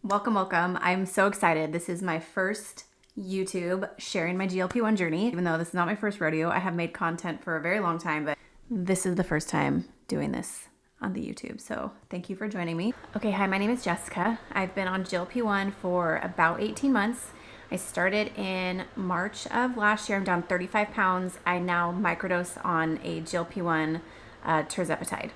Welcome, welcome. I'm so excited. This is my first YouTube sharing my GLP-1 journey. Even though this is not my first rodeo, I have made content for a very long time, but this is the first time doing this on the YouTube. So thank you for joining me. Okay, hi, my name is Jessica. I've been on GLP-1 for about 18 months. I started in March of last year. I'm down 35 pounds. I now microdose on a GLP-1 tirzepatide.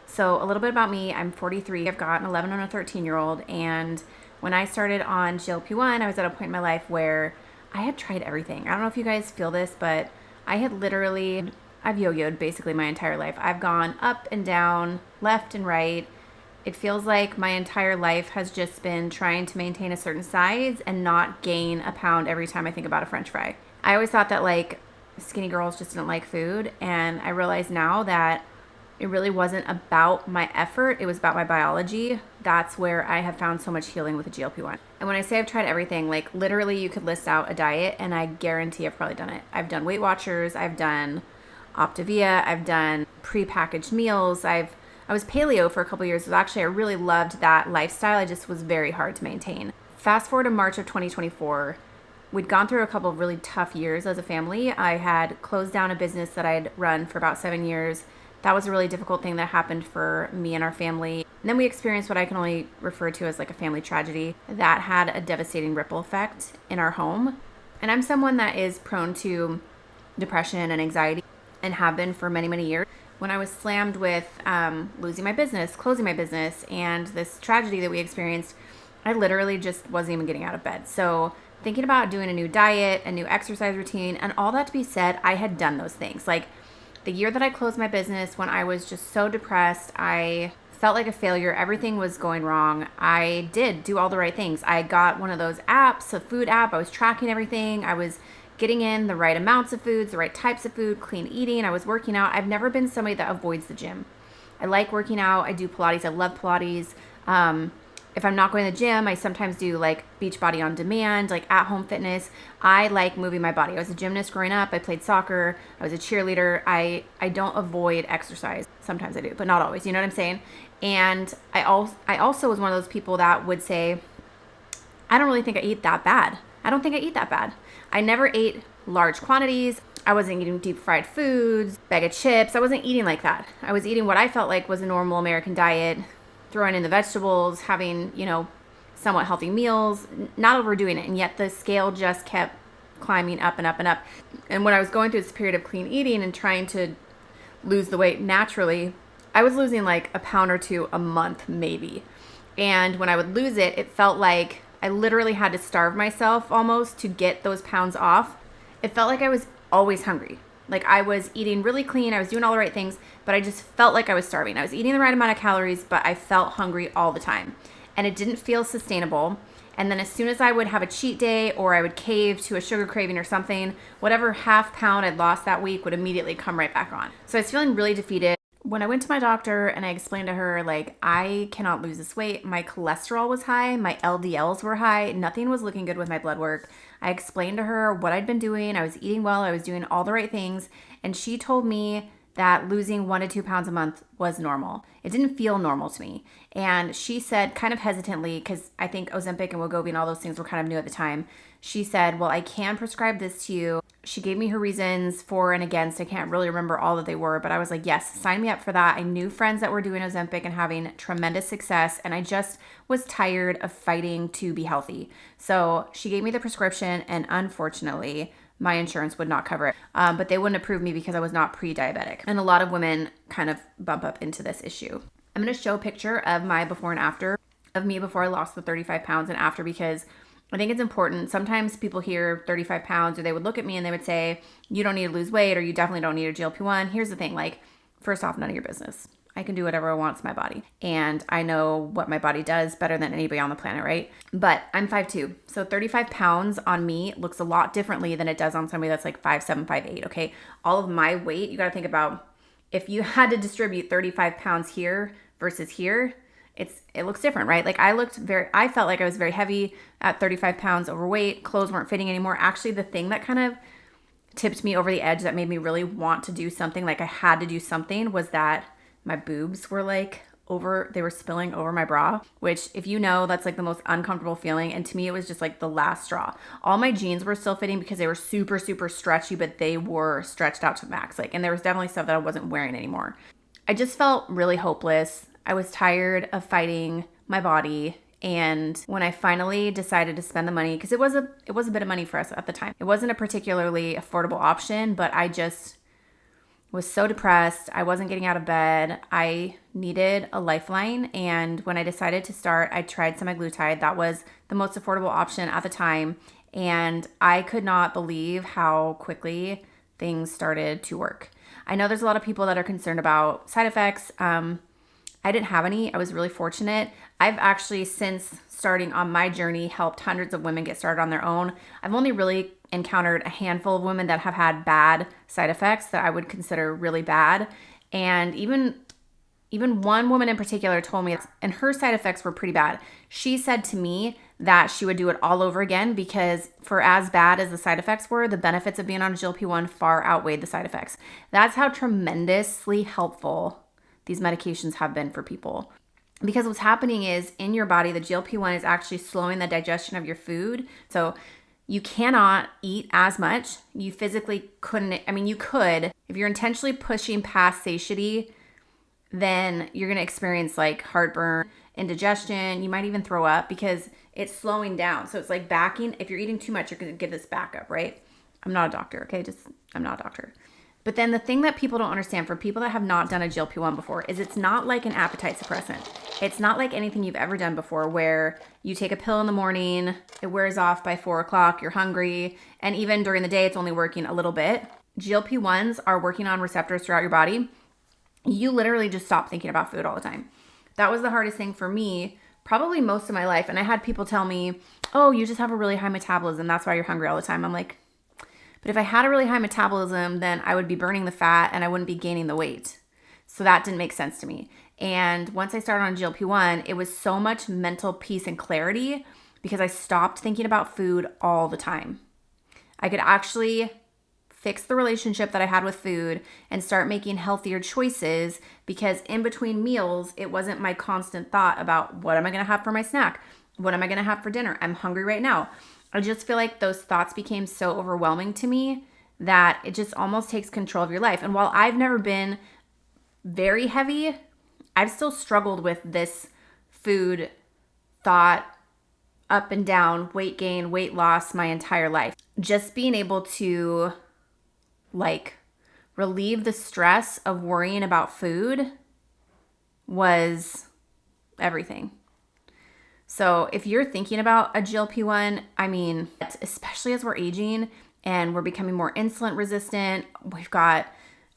So a little bit about me, I'm 43. I've got an 11 and a 13-year-old. And when I started on GLP-1, I was at a point in my life where I had tried everything. I don't know if you guys feel this, but I've yo-yoed basically my entire life. I've gone up and down, left and right. It feels like my entire life has just been trying to maintain a certain size and not gain a pound every time I think about a French fry. I always thought that like skinny girls just didn't like food. And I realize now that it really wasn't about my effort. It was about my biology. That's where I have found so much healing with the GLP-1. And when I say I've tried everything, like literally you could list out a diet and I guarantee I've probably done it. I've done Weight Watchers. I've done Optavia. I've done prepackaged meals. I was paleo for a couple years. Actually, I really loved that lifestyle. It just was very hard to maintain. Fast forward to March of 2024. We'd gone through a couple of really tough years as a family. I had closed down a business that I'd run for about 7 years. That was a really difficult thing that happened for me and our family. And then we experienced what I can only refer to as like a family tragedy that had a devastating ripple effect in our home. And I'm someone that is prone to depression and anxiety and have been for many, many years. When I was slammed with losing my business, closing my business, and this tragedy that we experienced, I literally just wasn't even getting out of bed. So thinking about doing a new diet, a new exercise routine, and all that to be said, I had done those things. Like the year that I closed my business, when I was just so depressed, I felt like a failure. Everything was going wrong. I did do all the right things. I got one of those apps, a food app. I was tracking everything. I was getting in the right amounts of foods, the right types of food, clean eating. I was working out. I've never been somebody that avoids the gym. I like working out. I do Pilates. I love Pilates. If I'm not going to the gym, I sometimes do like Beachbody on demand, like at-home fitness. I like moving my body. I was a gymnast growing up. I played soccer. I was a cheerleader. I don't avoid exercise. Sometimes I do, but not always. You know what I'm saying? And I also was one of those people that would say, I don't really think I eat that bad. I don't think I eat that bad. I never ate large quantities. I wasn't eating deep fried foods, bag of chips. I wasn't eating like that. I was eating what I felt like was a normal American diet, throwing in the vegetables, having, somewhat healthy meals, not overdoing it. And yet the scale just kept climbing up and up and up. And when I was going through this period of clean eating and trying to lose the weight naturally, I was losing like a pound or two a month, maybe. And when I would lose it, it felt like I literally had to starve myself almost to get those pounds off. It felt like I was always hungry. Like I was eating really clean. I was doing all the right things, but I just felt like I was starving. I was eating the right amount of calories, but I felt hungry all the time. And it didn't feel sustainable. And then as soon as I would have a cheat day or I would cave to a sugar craving or something, whatever half pound I'd lost that week would immediately come right back on. So I was feeling really defeated. When I went to my doctor and I explained to her, like, I cannot lose this weight. My cholesterol was high. My LDLs were high. Nothing was looking good with my blood work. I explained to her what I'd been doing. I was eating well. I was doing all the right things. And she told me that losing 1 to 2 pounds a month was normal. It didn't feel normal to me. And she said kind of hesitantly, because I think Ozempic and Wegovy and all those things were kind of new at the time. She said, well, I can prescribe this to you. She gave me her reasons for and against. I can't really remember all that they were, but I was like, yes, sign me up for that. I knew friends that were doing Ozempic and having tremendous success, and I just was tired of fighting to be healthy. So she gave me the prescription, and unfortunately, my insurance would not cover it. But they wouldn't approve me because I was not pre-diabetic. And a lot of women kind of bump up into this issue. I'm going to show a picture of my before and after of me before I lost the 35 pounds and after, because I think it's important. Sometimes people hear 35 pounds or they would look at me and they would say, you don't need to lose weight or you definitely don't need a GLP-1. Here's the thing, like, first off, none of your business. I can do whatever I want to my body. And I know what my body does better than anybody on the planet, right? But I'm 5'2". So 35 pounds on me looks a lot differently than it does on somebody that's like 5'7", 5'8", okay? All of my weight, you got to think about, if you had to distribute 35 pounds here versus here, it looks different, right? Like I felt like I was very heavy at 35 pounds overweight. Clothes weren't fitting anymore. Actually, the thing that kind of tipped me over the edge that made me really want to do something, like I had to do something, was that my boobs were like they were spilling over my bra, which if you know, that's like the most uncomfortable feeling. And to me, it was just like the last straw. All my jeans were still fitting because they were super, super stretchy, but they were stretched out to max. And there was definitely stuff that I wasn't wearing anymore. I just felt really hopeless. I was tired of fighting my body. And when I finally decided to spend the money, because it was a bit of money for us at the time. It wasn't a particularly affordable option, but I just was so depressed. I wasn't getting out of bed. I needed a lifeline. And when I decided to start, I tried semaglutide. That was the most affordable option at the time. And I could not believe how quickly things started to work. I know there's a lot of people that are concerned about side effects. I didn't have any. I was really fortunate. I've actually, since starting on my journey, helped hundreds of women get started on their own. I've only really encountered a handful of women that have had bad side effects that I would consider really bad. And even one woman in particular told me, and her side effects were pretty bad. She said to me that she would do it all over again because for as bad as the side effects were, the benefits of being on a GLP-1 far outweighed the side effects. That's how tremendously helpful these medications have been for people. Because what's happening is in your body, the GLP-1 is actually slowing the digestion of your food. So you cannot eat as much. You physically couldn't. I mean, you could. If you're intentionally pushing past satiety, then you're going to experience like heartburn, indigestion. You might even throw up because it's slowing down. So it's like backing. If you're eating too much, you're going to get this backup, right? I'm not a doctor, okay? I'm not a doctor. But then the thing that people don't understand for people that have not done a GLP-1 before is it's not like an appetite suppressant. It's not like anything you've ever done before where you take a pill in the morning, it wears off by 4 o'clock, you're hungry, and even during the day, it's only working a little bit. GLP-1s are working on receptors throughout your body. You literally just stop thinking about food all the time. That was the hardest thing for me, probably most of my life. And I had people tell me, oh, you just have a really high metabolism. That's why you're hungry all the time. I'm like, but if I had a really high metabolism, then I would be burning the fat and I wouldn't be gaining the weight. So that didn't make sense to me. And once I started on GLP-1, it was so much mental peace and clarity because I stopped thinking about food all the time. I could actually fix the relationship that I had with food and start making healthier choices because in between meals, it wasn't my constant thought about what am I going to have for my snack? What am I going to have for dinner? I'm hungry right now. I just feel like those thoughts became so overwhelming to me that it just almost takes control of your life. And while I've never been very heavy, I've still struggled with this food thought up and down, weight gain, weight loss my entire life. Just being able to relieve the stress of worrying about food was everything. So if you're thinking about a GLP-1, I mean, especially as we're aging and we're becoming more insulin resistant, we've got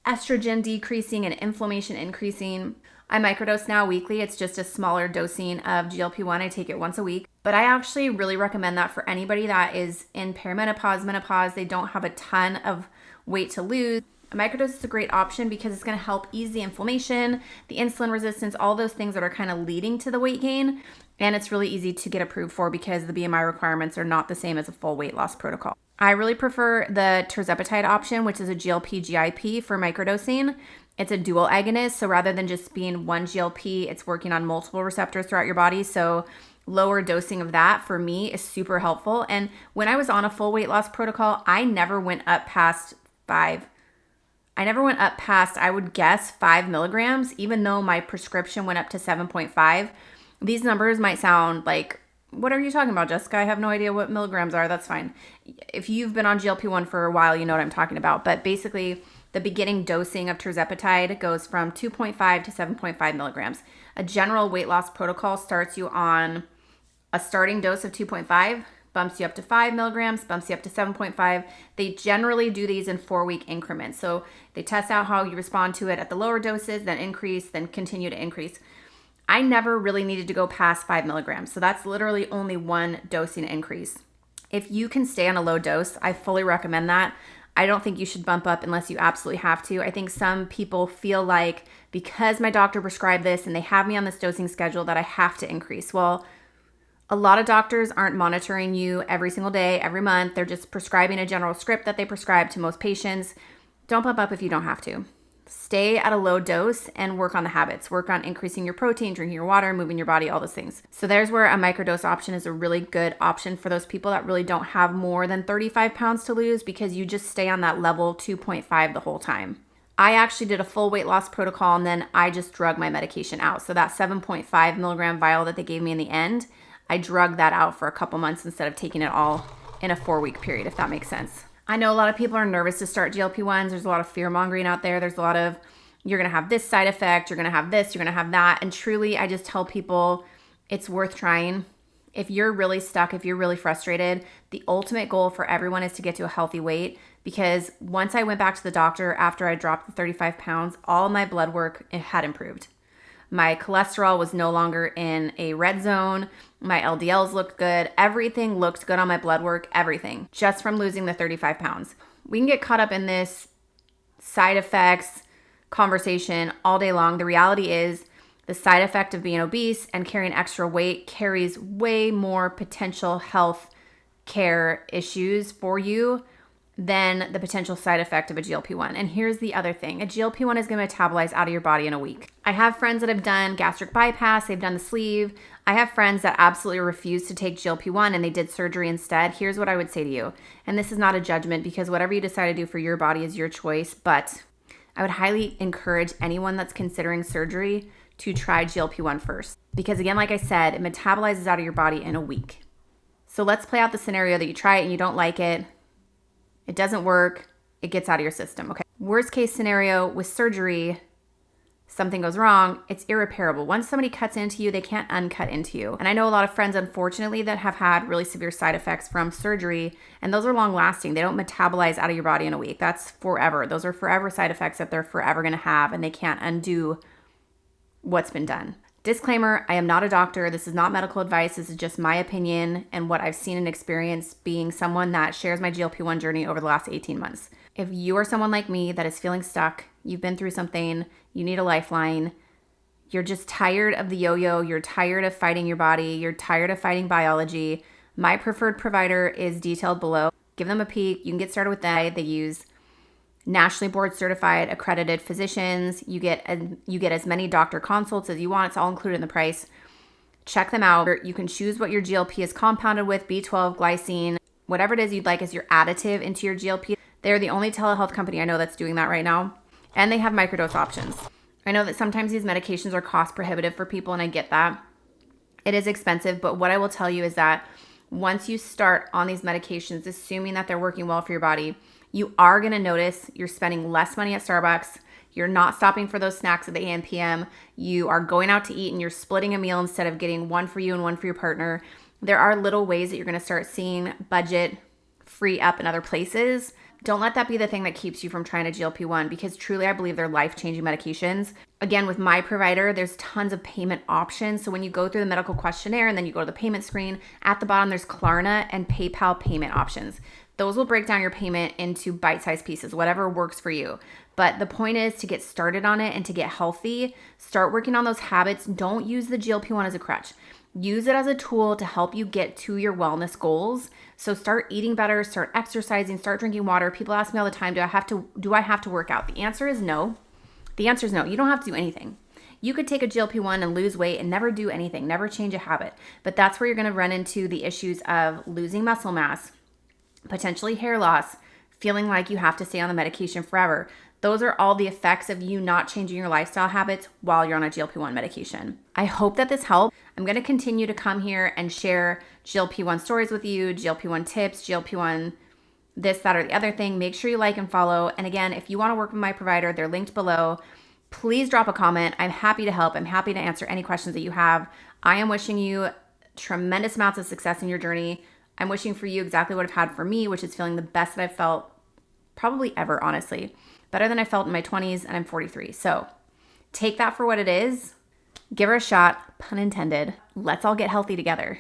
estrogen decreasing and inflammation increasing. I microdose now weekly. It's just a smaller dosing of GLP-1. I take it once a week. But I actually really recommend that for anybody that is in perimenopause, menopause, they don't have a ton of weight to lose. A microdose is a great option because it's going to help ease the inflammation, the insulin resistance, all those things that are kind of leading to the weight gain. And it's really easy to get approved for because the BMI requirements are not the same as a full weight loss protocol. I really prefer the tirzepatide option, which is a GLP-GIP for microdosing. It's a dual agonist, so rather than just being one GLP, it's working on multiple receptors throughout your body. So lower dosing of that for me is super helpful. And when I was on a full weight loss protocol, I never went up past 5. I would guess 5 milligrams, even though my prescription went up to 7.5. These numbers might sound like, what are you talking about, Jessica? I have no idea what milligrams are. That's fine. If you've been on GLP-1 for a while, you know what I'm talking about. But basically, the beginning dosing of tirzepatide goes from 2.5 to 7.5 milligrams. A general weight loss protocol starts you on a starting dose of 2.5, bumps you up to 5 milligrams, bumps you up to 7.5. They generally do these in 4-week increments. So they test out how you respond to it at the lower doses, then increase, then continue to increase. I never really needed to go past 5 milligrams. So that's literally only one dosing increase. If you can stay on a low dose, I fully recommend that. I don't think you should bump up unless you absolutely have to. I think some people feel like because my doctor prescribed this and they have me on this dosing schedule that I have to increase. Well, a lot of doctors aren't monitoring you every single day, every month. They're just prescribing a general script that they prescribe to most patients. Don't bump up if you don't have to. Stay at a low dose and work on the habits. Work on increasing your protein, drinking your water, moving your body, all those things. So there's where a microdose option is a really good option for those people that really don't have more than 35 pounds to lose, because you just stay on that level 2.5 the whole time. I actually did a full weight loss protocol, and then I just drug my medication out. So that 7.5 milligram vial that they gave me in the end, I drugged that out for a couple months instead of taking it all in a 4-week period, if that makes sense. I know a lot of people are nervous to start GLP-1s. There's a lot of fear mongering out there. There's a lot of, you're going to have this side effect, you're going to have this, you're going to have that. And truly, I just tell people it's worth trying. If you're really stuck, if you're really frustrated, the ultimate goal for everyone is to get to a healthy weight. Because once I went back to the doctor after I dropped the 35 pounds, all my blood work had improved. My cholesterol was no longer in a red zone. My LDLs looked good. Everything looked good on my blood work, everything, just from losing the 35 pounds. We can get caught up in this side effects conversation all day long. The reality is the side effect of being obese and carrying extra weight carries way more potential health care issues for you than the potential side effect of a GLP-1. And here's the other thing. A GLP-1 is going to metabolize out of your body in a week. I have friends that have done gastric bypass. They've done the sleeve. I have friends that absolutely refuse to take GLP-1 and they did surgery instead. Here's what I would say to you. And this is not a judgment, because whatever you decide to do for your body is your choice. But I would highly encourage anyone that's considering surgery to try GLP-1 first. Because again, like I said, it metabolizes out of your body in a week. So let's play out the scenario that you try it and you don't like it. It doesn't work. It gets out of your system. Okay. Worst case scenario with surgery, something goes wrong. It's irreparable. Once somebody cuts into you, they can't uncut into you. And I know a lot of friends, unfortunately, that have had really severe side effects from surgery, and those are long lasting. They don't metabolize out of your body in a week. That's forever. Those are forever side effects that they're forever going to have, and they can't undo what's been done. Disclaimer, I am not a doctor. This is not medical advice. This is just my opinion and what I've seen and experienced being someone that shares my GLP-1 journey over the last 18 months. If you are someone like me that is feeling stuck, you've been through something, you need a lifeline, you're just tired of the yo-yo, you're tired of fighting your body, you're tired of fighting biology, my preferred provider is detailed below. Give them a peek. You can get started with that. They use nationally board certified accredited physicians. You get as many doctor consults as you want. It's all included in the price. Check them out. You can choose what your GLP is compounded with, B12, glycine, whatever it is you'd like as your additive into your GLP. They're the only telehealth company I know that's doing that right now. And they have microdose options. I know that sometimes these medications are cost prohibitive for people, and I get that. It is expensive, but what I will tell you is that once you start on these medications, assuming that they're working well for your body, you are going to notice you're spending less money at Starbucks. You're not stopping for those snacks at the AM PM. You are going out to eat and you're splitting a meal instead of getting one for you and one for your partner. There are little ways that you're going to start seeing budget free up in other places. Don't let that be the thing that keeps you from trying a GLP-1, because truly I believe they're life-changing medications. Again, with my provider, there's tons of payment options. So when you go through the medical questionnaire and then you go to the payment screen, at the bottom there's Klarna and PayPal payment options. Those will break down your payment into bite-sized pieces, whatever works for you. But the point is to get started on it and to get healthy. Start working on those habits. Don't use the GLP-1 as a crutch. Use it as a tool to help you get to your wellness goals. So start eating better, start exercising, start drinking water. People ask me all the time, do I have to work out? The answer is no. The answer is no. You don't have to do anything. You could take a GLP-1 and lose weight and never do anything, never change a habit. But that's where you're going to run into the issues of losing muscle mass, potentially hair loss, feeling like you have to stay on the medication forever. Those are all the effects of you not changing your lifestyle habits while you're on a GLP-1 medication. I hope that this helped. I'm going to continue to come here and share GLP-1 stories with you, GLP-1 tips, GLP-1 this, that, or the other thing. Make sure you like and follow. And again, if you want to work with my provider, they're linked below. Please drop a comment. I'm happy to help. I'm happy to answer any questions that you have. I am wishing you tremendous amounts of success in your journey. I'm wishing for you exactly what I've had for me, which is feeling the best that I've felt probably ever, honestly. Better than I felt in my 20s, and I'm 43. So take that for what it is. Give her a shot, pun intended. Let's all get healthy together.